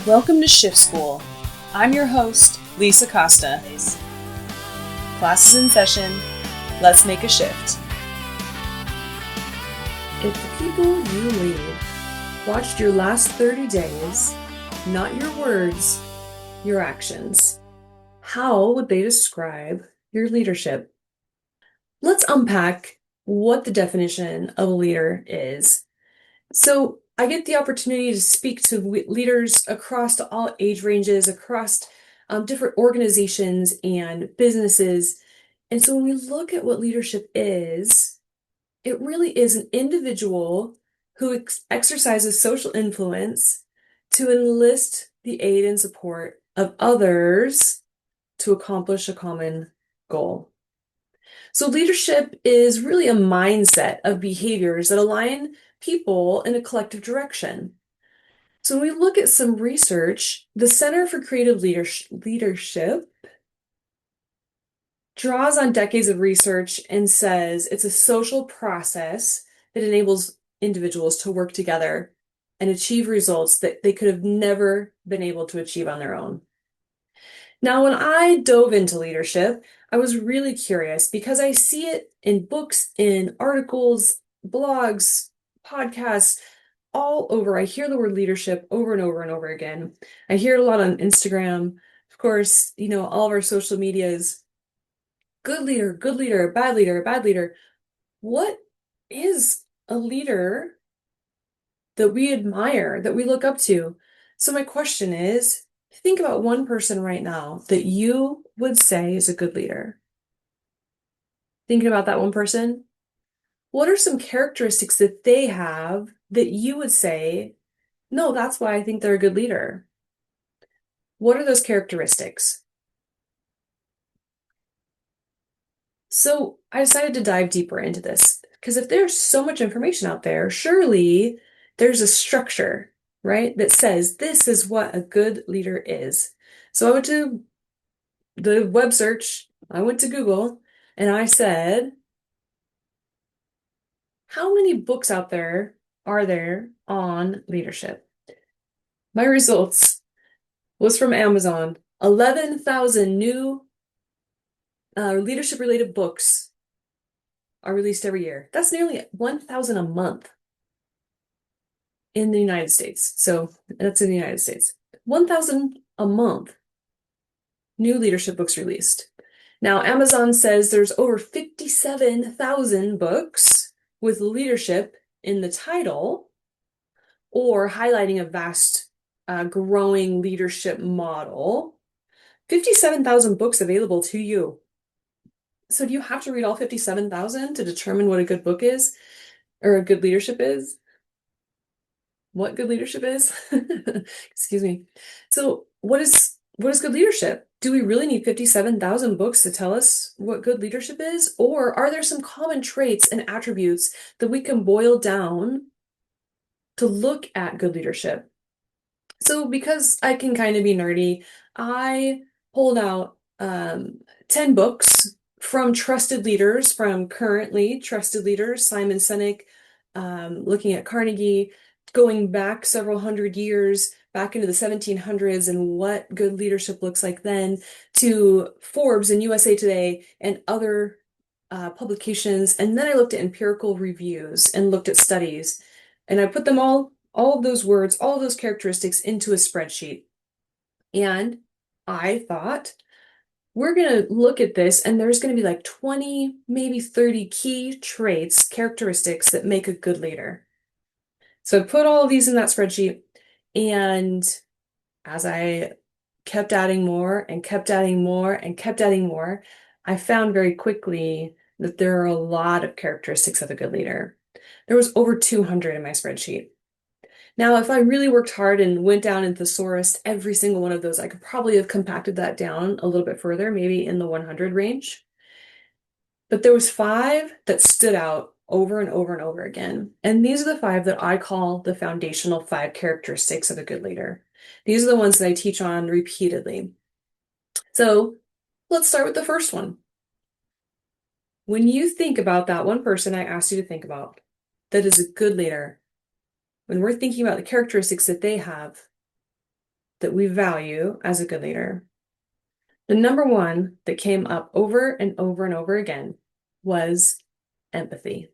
Welcome to Shift School. I'm your host, Lisa Costa. Class is in session. Let's make a shift. If the people you lead watched your last 30 days, not your words, your actions, how would they describe your leadership? Let's unpack what the definition of a leader is. So I get the opportunity to speak to leaders across all age ranges, across different organizations and businesses. And so when we look at what leadership is, it really is an individual who exercises social influence to enlist the aid and support of others to accomplish a common goal. So leadership is really a mindset of behaviors that align people in a collective direction. So when we look at some research, the Center for Creative Leadership draws on decades of research and says it's a social process that enables individuals to work together and achieve results that they could have never been able to achieve on their own. Now, when I dove into leadership, I was really curious because I see it in books, in articles, blogs, podcasts, all over. I hear the word leadership over and over and over again. I hear it a lot on Instagram. Of course, all of our social medias. Good leader, bad leader, bad leader. What is a leader that we admire, that we look up to? So my question is, think about one person right now that you would say is a good leader. Thinking about that one person, what are some characteristics that they have that you would say, no, that's why I think they're a good leader? What are those characteristics? So I decided to dive deeper into this because if there's so much information out there, surely there's a structure, right, that says this is what a good leader is. So I went to the web search, I went to Google, and I said, how many books out there are there on leadership? My results was from Amazon. 11,000 new leadership-related books are released every year. That's nearly 1,000 a month in the United States. So that's in the United States. 1,000 a month new leadership books released. Now, Amazon says there's over 57,000 books with leadership in the title or highlighting a vast, growing leadership model. 57,000 books available to you. So do you have to read all 57,000 to determine what a good book is or a good leadership is? What good leadership is? Excuse me. So what is good leadership? Do we really need 57,000 books to tell us what good leadership is? Or are there some common traits and attributes that we can boil down to look at good leadership? So because I can kind of be nerdy, I pulled out 10 books from trusted leaders, from currently trusted leaders, Simon Sinek, looking at Carnegie, going back several hundred years, back into the 1700s and what good leadership looks like then, to Forbes and USA Today and other publications. And then I looked at empirical reviews and looked at studies. And I put them all of those words, all of those characteristics into a spreadsheet. And I thought, we're going to look at this and there's going to be like 20, maybe 30 key traits, characteristics that make a good leader. So I put all of these in that spreadsheet, and as I kept adding more and kept adding more and kept adding more, I found very quickly that there are a lot of characteristics of a good leader. There was over 200 in my spreadsheet. Now, if I really worked hard and went down and thesaurused every single one of those, I could probably have compacted that down a little bit further, maybe in the 100 range. But there was 5 that stood out over and over and over again. And these are the 5 that I call the foundational 5 characteristics of a good leader. These are the ones that I teach on repeatedly. So let's start with the first one. When you think about that one person I asked you to think about, that is a good leader, when we're thinking about the characteristics that they have, that we value as a good leader, the number one that came up over and over and over again was empathy.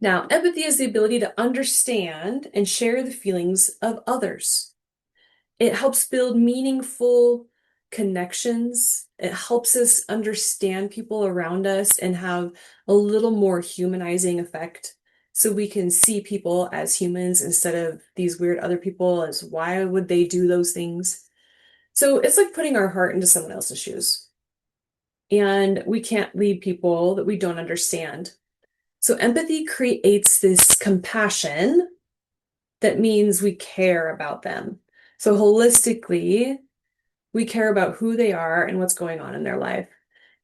Now, empathy is the ability to understand and share the feelings of others. It helps build meaningful connections. It helps us understand people around us and have a little more humanizing effect so we can see people as humans instead of these weird other people as why would they do those things? So it's like putting our heart into someone else's shoes. And we can't lead people that we don't understand. So empathy creates this compassion that means we care about them. So holistically, we care about who they are and what's going on in their life.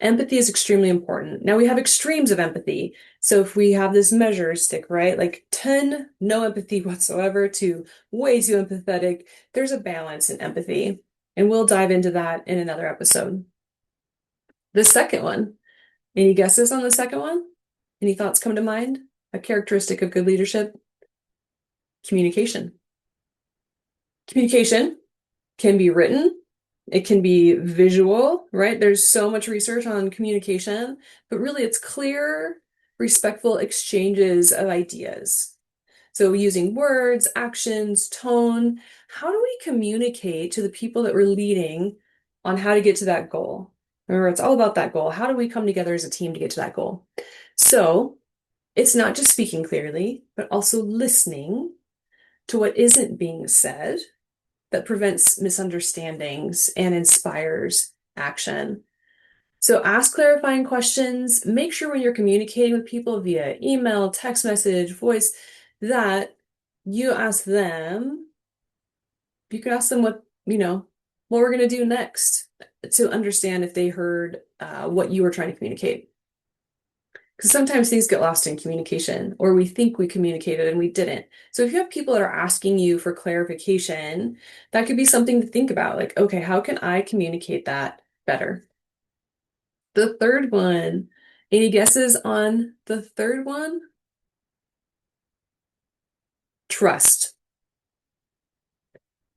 Empathy is extremely important. Now we have extremes of empathy. So if we have this measure stick, right, like 10, no empathy whatsoever to way too empathetic, there's a balance in empathy. And we'll dive into that in another episode. The second one, any guesses on the second one? Any thoughts come to mind? A characteristic of good leadership? Communication. Communication can be written, it can be visual, right? There's so much research on communication, but really it's clear, respectful exchanges of ideas. So using words, actions, tone, how do we communicate to the people that we're leading on how to get to that goal? Remember, it's all about that goal. How do we come together as a team to get to that goal? So it's not just speaking clearly, but also listening to what isn't being said that prevents misunderstandings and inspires action. So ask clarifying questions. Make sure when you're communicating with people via email, text message, voice, that you ask them, you can ask them what we're going to do next to understand if they heard what you were trying to communicate. Because sometimes things get lost in communication, or we think we communicated and we didn't. So if you have people that are asking you for clarification, that could be something to think about. Like, okay, how can I communicate that better? The third one, any guesses on the third one? Trust.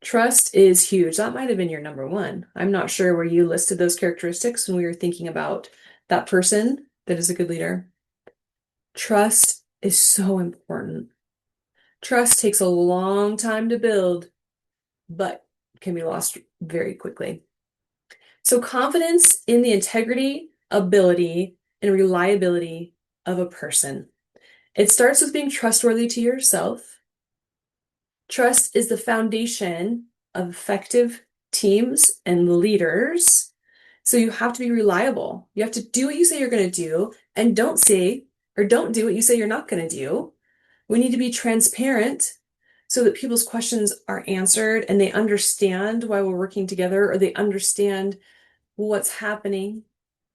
Trust is huge. That might have been your number one. I'm not sure where you listed those characteristics when we were thinking about that person that is a good leader. Trust is so important. Trust takes a long time to build, but can be lost very quickly. So confidence in the integrity, ability, and reliability of a person. It starts with being trustworthy to yourself. Trust is the foundation of effective teams and leaders. So you have to be reliable. You have to do what you say you're going to do and don't do what you say you're not going to do. We need to be transparent so that people's questions are answered and they understand why we're working together or they understand what's happening.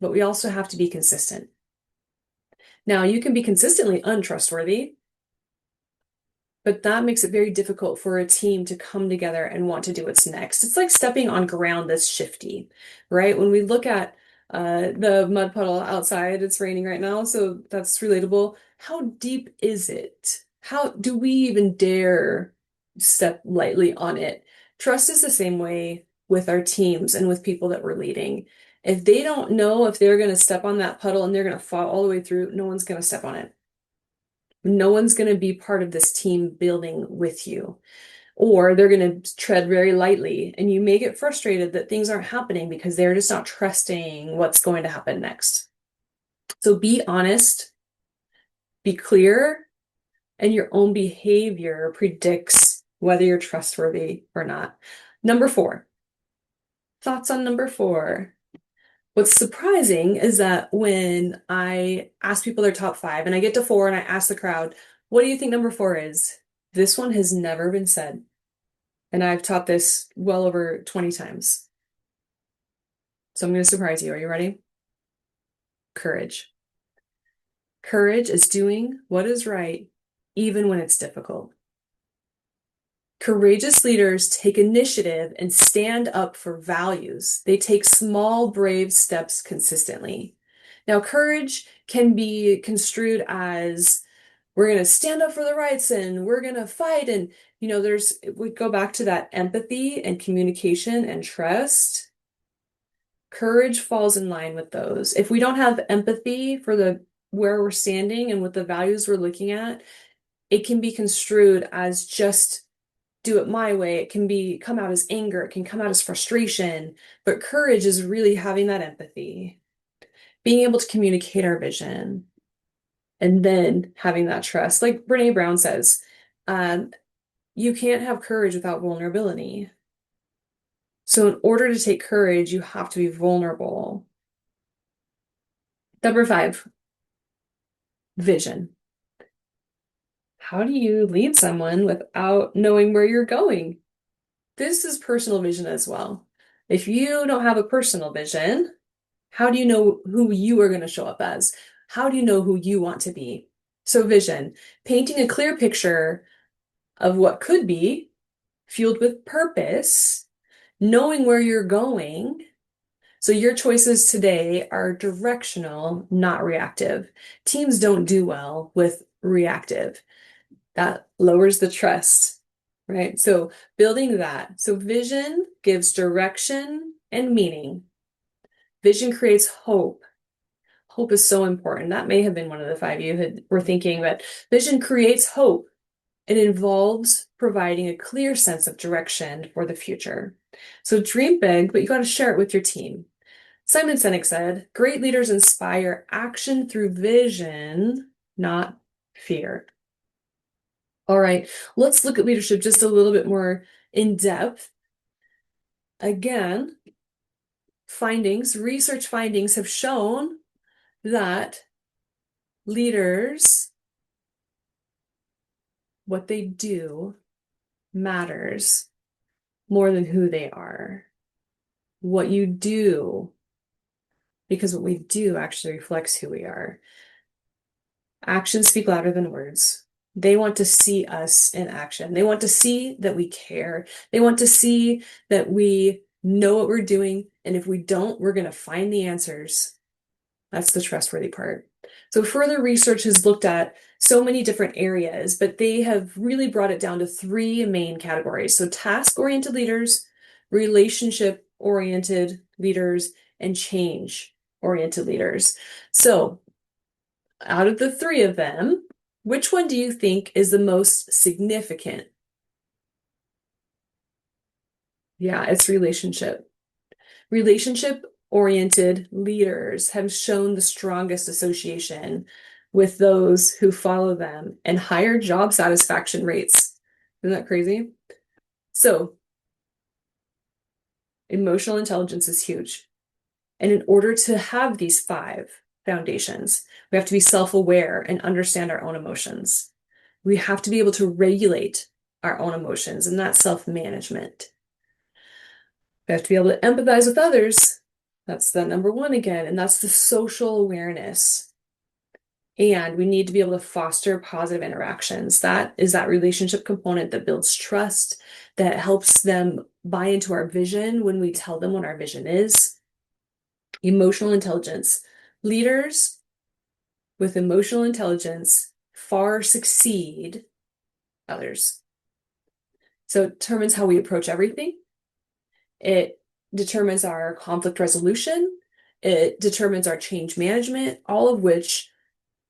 But we also have to be consistent. Now, you can be consistently untrustworthy, but that makes it very difficult for a team to come together and want to do what's next. It's like stepping on ground that's shifty, right? When we look at the mud puddle outside, it's raining right now, so that's relatable. How deep is it? How do we even dare step lightly on it? Trust is the same way with our teams and with people that we're leading. If they don't know if they're going to step on that puddle and they're going to fall all the way through, no one's going to step on it. No one's going to be part of this team building with you, or they're going to tread very lightly. And you may get frustrated that things aren't happening because they're just not trusting what's going to happen next. So be honest, be clear, and your own behavior predicts whether you're trustworthy or not. Number 4. Thoughts on number 4? What's surprising is that when I ask people their top 5 and I get to 4 and I ask the crowd, what do you think number 4 is? This one has never been said. And I've taught this well over 20 times. So I'm going to surprise you. Are you ready? Courage. Courage is doing what is right, even when it's difficult. Courageous leaders take initiative and stand up for values. They take small, brave steps consistently. Now, courage can be construed as we're going to stand up for the rights and we're going to fight. And, we go back to that empathy and communication and trust. Courage falls in line with those. If we don't have empathy for where we're standing and what the values we're looking at, it can be construed as just do it my way. It can come out as anger. It can come out as frustration. But courage is really having that empathy, being able to communicate our vision, and then having that trust. Like Brene Brown says, um, you can't have courage without vulnerability. So in order to take courage, you have to be vulnerable. Number 5, vision. How do you lead someone without knowing where you're going? This is personal vision as well. If you don't have a personal vision, how do you know who you are going to show up as? How do you know who you want to be? So vision, painting a clear picture of what could be, fueled with purpose, knowing where you're going. So your choices today are directional, not reactive. Teams don't do well with reactive. That lowers the trust, right? So building that. So vision gives direction and meaning. Vision creates hope. Hope is so important. That may have been one of the 5 were thinking, but vision creates hope. It involves providing a clear sense of direction for the future. So dream big, but you got to share it with your team. Simon Sinek said, great leaders inspire action through vision, not fear. All right, let's look at leadership just a little bit more in depth. Again, research findings have shown that leaders, what they do matters more than who they are. What you do, because what we do actually reflects who we are. Actions speak louder than words. They want to see us in action. They want to see that we care. They want to see that we know what we're doing. And if we don't, we're going to find the answers. That's the trustworthy part. So further research has looked at so many different areas, but they have really brought it down to 3 main categories. So task-oriented leaders, relationship-oriented leaders, and change-oriented leaders. So out of the 3 of them, which one do you think is the most significant? Yeah, it's relationship. Relationship-oriented leaders have shown the strongest association with those who follow them and higher job satisfaction rates. Isn't that crazy? So, emotional intelligence is huge. And in order to have these 5 foundations, we have to be self-aware and understand our own emotions. We have to be able to regulate our own emotions, and that's self-management. We have to be able to empathize with others. That's the number 1 again, and that's the social awareness. And we need to be able to foster positive interactions. That is that relationship component that builds trust, that helps them buy into our vision when we tell them what our vision is. Emotional intelligence. Leaders with emotional intelligence far succeed others. So it determines how we approach everything. It determines our conflict resolution. It determines our change management, all of which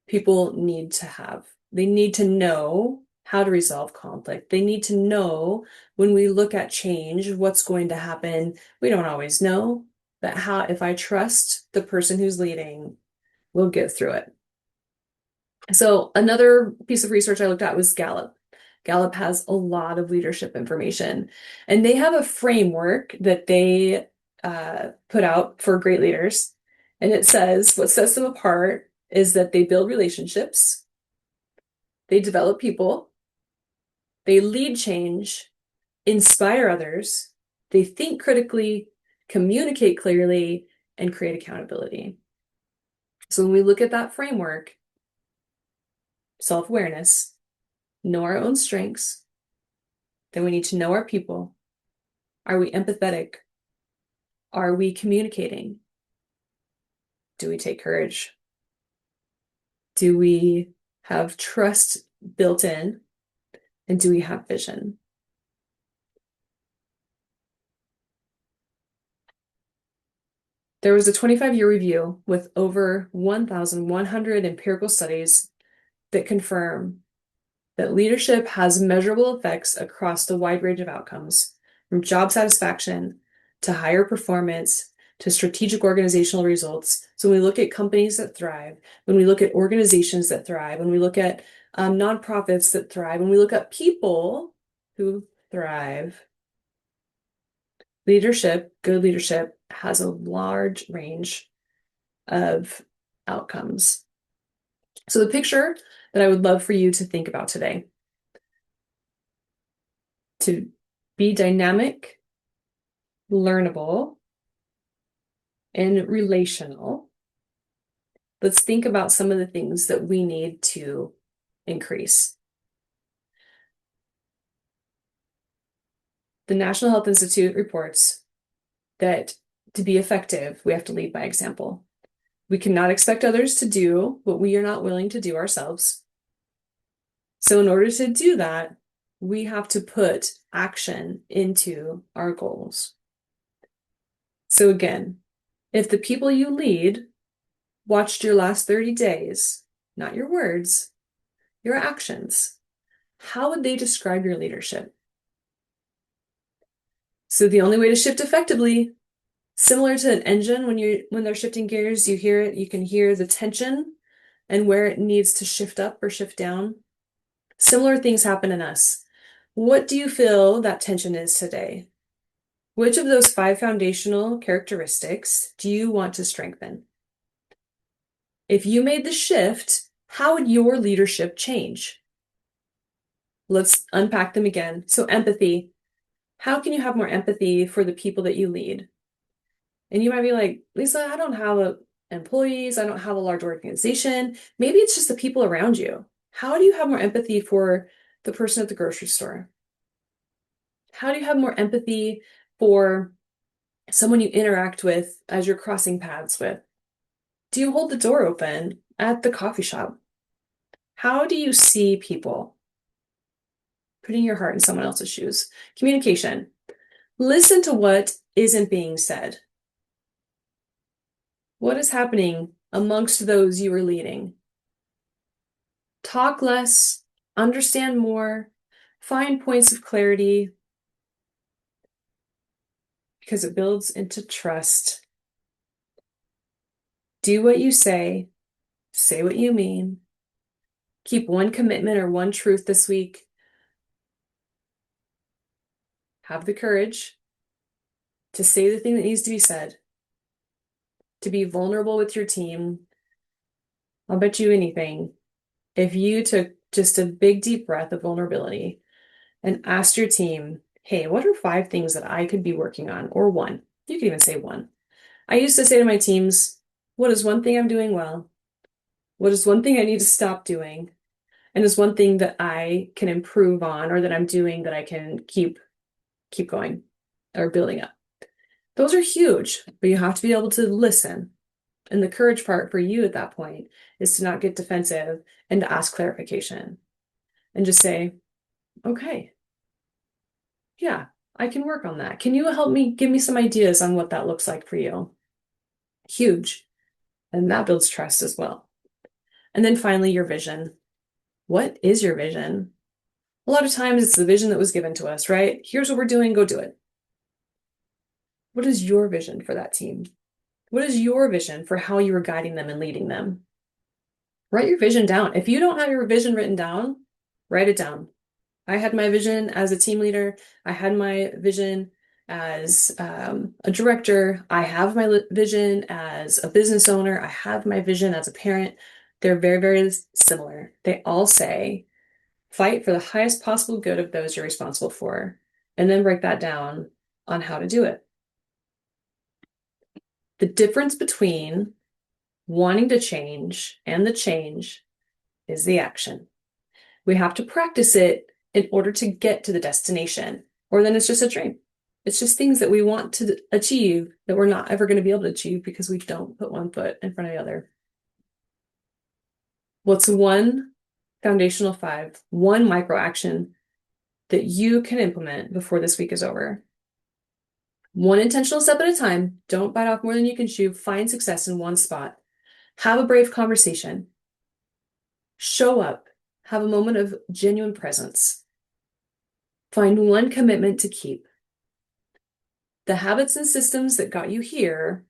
people need to have. They need to know how to resolve conflict. They need to know when we look at change, what's going to happen. We don't always know, but if I trust the person who's leading, we'll get through it. So another piece of research I looked at was Gallup. Gallup has a lot of leadership information, and they have a framework that they put out for great leaders. And it says what sets them apart is that they build relationships, they develop people, they lead change, inspire others, they think critically, communicate clearly, and create accountability. So when we look at that framework, self-awareness, know our own strengths, then we need to know our people. Are we empathetic? Are we communicating? Do we take courage? Do we have trust built in? And do we have vision? There was a 25-year review with over 1,100 empirical studies that confirm that leadership has measurable effects across the wide range of outcomes, from job satisfaction to higher performance to strategic organizational results. So when we look at companies that thrive, when we look at organizations that thrive, when we look at nonprofits that thrive, when we look at people who thrive, good leadership has a large range of outcomes. So the picture that I would love for you to think about today, to be dynamic, learnable, and relational, let's think about some of the things that we need to increase. The National Health Institute reports that to be effective, we have to lead by example. We cannot expect others to do what we are not willing to do ourselves. So in order to do that, we have to put action into our goals. So again, if the people you lead watched your last 30 days, not your words, your actions, how would they describe your leadership? So the only way to shift effectively, similar to an engine, when they're shifting gears, you hear it, you can hear the tension and where it needs to shift up or shift down. Similar things happen in us. What do you feel that tension is today? Which of those 5 foundational characteristics do you want to strengthen? If you made the shift, how would your leadership change? Let's unpack them again. So empathy. How can you have more empathy for the people that you lead? And you might be like, Lisa, I don't have employees. I don't have a large organization. Maybe it's just the people around you. How do you have more empathy for the person at the grocery store? How do you have more empathy for someone you interact with as you're crossing paths with? Do you hold the door open at the coffee shop? How do you see people? Putting your heart in someone else's shoes. Communication. Listen to what isn't being said. What is happening amongst those you are leading? Talk less, understand more, find points of clarity, because it builds into trust. Do what you say what you mean. Keep one commitment or one truth this week. Have the courage to say the thing that needs to be said, to be vulnerable with your team. I'll bet you anything. If you took just a big deep breath of vulnerability and asked your team, hey, what are 5 things that I could be working on? Or 1. You could even say 1. I used to say to my teams, what is one thing I'm doing well? What is one thing I need to stop doing? And is one thing that I can improve on or that I'm doing that I can keep going or building up? Those are huge, but you have to be able to listen. And the courage part for you at that point is to not get defensive and to ask clarification and just say, okay, yeah, I can work on that. Can you help me give me some ideas on what that looks like for you? Huge. And that builds trust as well. And then finally, your vision. What is your vision? A lot of times it's the vision that was given to us, right? Here's what we're doing, go do it. What is your vision for that team? What is your vision for how you are guiding them and leading them? Write your vision down. If you don't have your vision written down, write it down. I had my vision as a team leader. I had my vision as a director. I have my vision as a business owner. I have my vision as a parent. They're very, very similar. They all say, fight for the highest possible good of those you're responsible for, and then break that down on how to do it. The difference between wanting to change and the change is the action. We have to practice it in order to get to the destination, or then it's just a dream. It's just things that we want to achieve that we're not ever going to be able to achieve because we don't put one foot in front of the other. What's one foundational 5, one micro action that you can implement before this week is over. One intentional step at a time. Don't bite off more than you can chew. Find success in one spot. Have a brave conversation. Show up. Have a moment of genuine presence. Find one commitment to keep. The habits and systems that got you here,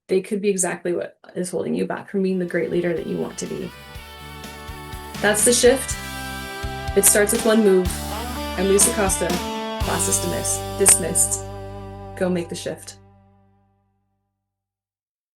they could be exactly what is holding you back from being the great leader that you want to be. That's the shift. It starts with one move. I'm Lisa Costa. Class is dismissed. Go make the shift.